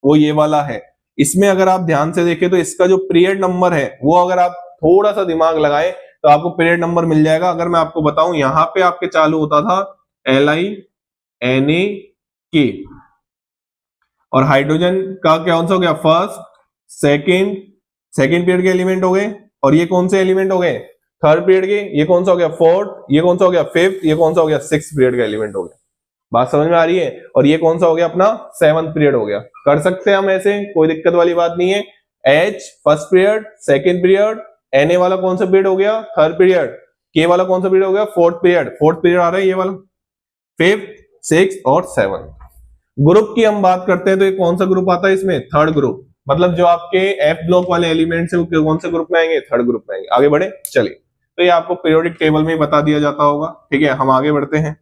वो ये वाला है। इसमें अगर आप ध्यान से देखें तो इसका जो पीरियड नंबर है वो अगर आप थोड़ा सा दिमाग लगाएं तो आपको पीरियड नंबर मिल जाएगा। अगर मैं आपको बताऊं यहाँ पे आपके चालू होता था LiNA और हाइड्रोजन का क्या कौन सा हो गया, फर्स्ट सेकंड पीरियड के एलिमेंट हो गए, और ये कौन से एलिमेंट हो गए, थर्ड पीरियड के। ये कौन सा हो गया, फोर्थ। ये कौन सा हो गया, फिफ्थ। ये कौन सा हो गया, सिक्स पीरियड का एलिमेंट हो गया। बात समझ में आ रही है। और ये कौन सा हो गया अपना, सेवंथ पीरियड हो गया। कर सकते हैं हम ऐसे, कोई दिक्कत वाली बात नहीं है। H first period, second period, Na वाला कौन सा पीरियड हो गया, थर्ड पीरियड, K वाला कौन सा पीरियड हो गया, फोर्थ पीरियड आ रहा है ये वाला, फिफ्थ, सिक्स और सेवन। ग्रुप की हम बात करते हैं तो ये कौन सा ग्रुप आता है इसमें, थर्ड ग्रुप। मतलब जो आपके F ब्लॉक वाले एलिमेंट्स है वो कौन से ग्रुप में आएंगे, थर्ड ग्रुप में आएंगे। आगे बढ़े, चलिए। तो ये आपको पीरियोडिक टेबल में बता दिया जाता होगा, ठीक है। हम आगे बढ़ते हैं।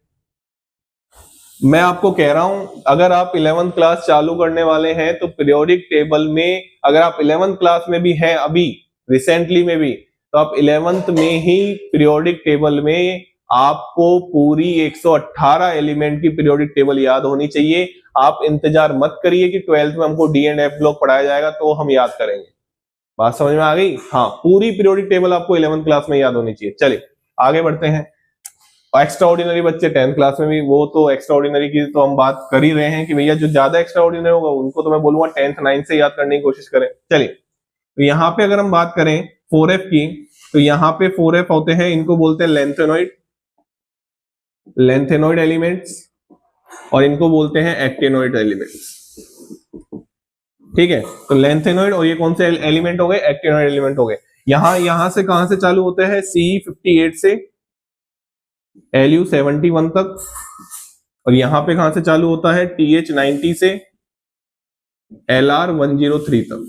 मैं आपको कह रहा हूं अगर आप 11th क्लास चालू करने वाले हैं तो पीरियोडिक टेबल में, अगर आप 11th क्लास में भी हैं अभी रिसेंटली में भी, तो आप 11th में ही पीरियोडिक टेबल में आपको पूरी 118 एलिमेंट की पीरियोडिक टेबल याद होनी चाहिए। आप इंतजार मत करिए कि 12th में हमको डी एंड एफ ब्लॉक पढ़ाया जाएगा तो हम याद करेंगे। बात समझ में आ गई। हाँ, पूरी पीरियोडिक टेबल आपको 11th क्लास में याद होनी चाहिए। चलिए आगे बढ़ते हैं। एक्स्ट्रा ऑर्डिनरी बच्चे 10th क्लास में भी, वो तो एक्स्ट्रा ऑर्डिनरी की तो हम बात कर ही रहे हैं कि भैया जो ज्यादा एक्स्ट्रा ऑर्डिनरी होगा उनको तो मैं बोलूंगा 10th 9th से याद करने की कोशिश करें। चलिए, तो यहाँ पे अगर हम बात करें 4F की, तो यहाँ पे 4F होते हैं, इनको बोलते हैं लेंथेनॉइड एलिमेंट्स, और इनको बोलते हैं एक्टिनॉइड एलिमेंट्स, ठीक है। तो लेंथेनॉइड, और ये कौन से एलिमेंट हो गए, एक्टिनॉइड एलिमेंट हो गए। यहां से कहां से चालू होते हैं, C58 से Lu71 तक, और यहां पे कहां से चालू होता है, TH90 से LR103 तक,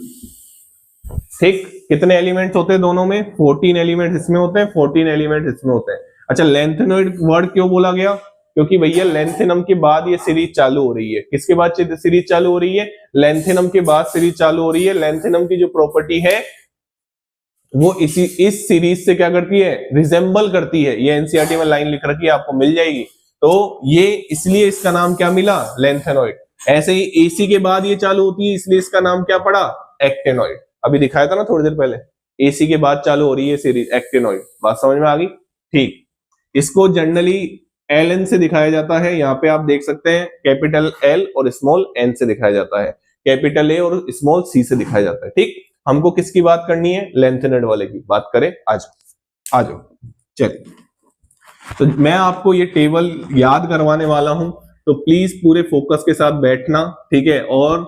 ठीक। कितने एलिमेंट्स होते हैं दोनों में, 14 एलिमेंट्स इसमें होते हैं, 14 एलिमेंट्स इसमें होते हैं। अच्छा, लेंथेनॉइड वर्ड क्यों बोला गया, क्योंकि भैया लेंथेनम के बाद ये सीरीज चालू हो रही है। किसके बाद सीरीज चालू हो रही है, लेंथेनम के बाद सीरीज चालू हो रही है। लेंथेनम की जो प्रॉपर्टी है वो इस सीरीज से क्या करती है, रिजेंबल करती है। ये एनसीईआरटी में लाइन लिख रखी है, आपको मिल जाएगी। तो ये इसलिए इसका नाम क्या मिला, लेंथेनॉइड। ऐसे ही एसी के बाद ये चालू होती है, इसलिए इसका नाम क्या पड़ा, एक्टिनॉइड। अभी दिखाया था ना थोड़ी देर पहले, एसी के बाद चालू हो रही है सीरीज, एक्टिनॉइड। बात समझ में आ गई, ठीक। इसको जनरली LN से दिखाया जाता है। यहाँ पे आप देख सकते हैं कैपिटल L और स्मॉल n से दिखाया जाता है, कैपिटल A और स्मॉल C से दिखाया जाता है, ठीक। हमको किसकी बात करनी है, लेंथेनॉइड वाले की बात करें। आ जाओ चलिए। तो मैं आपको ये टेबल याद करवाने वाला हूं, तो प्लीज पूरे फोकस के साथ बैठना, ठीक है। और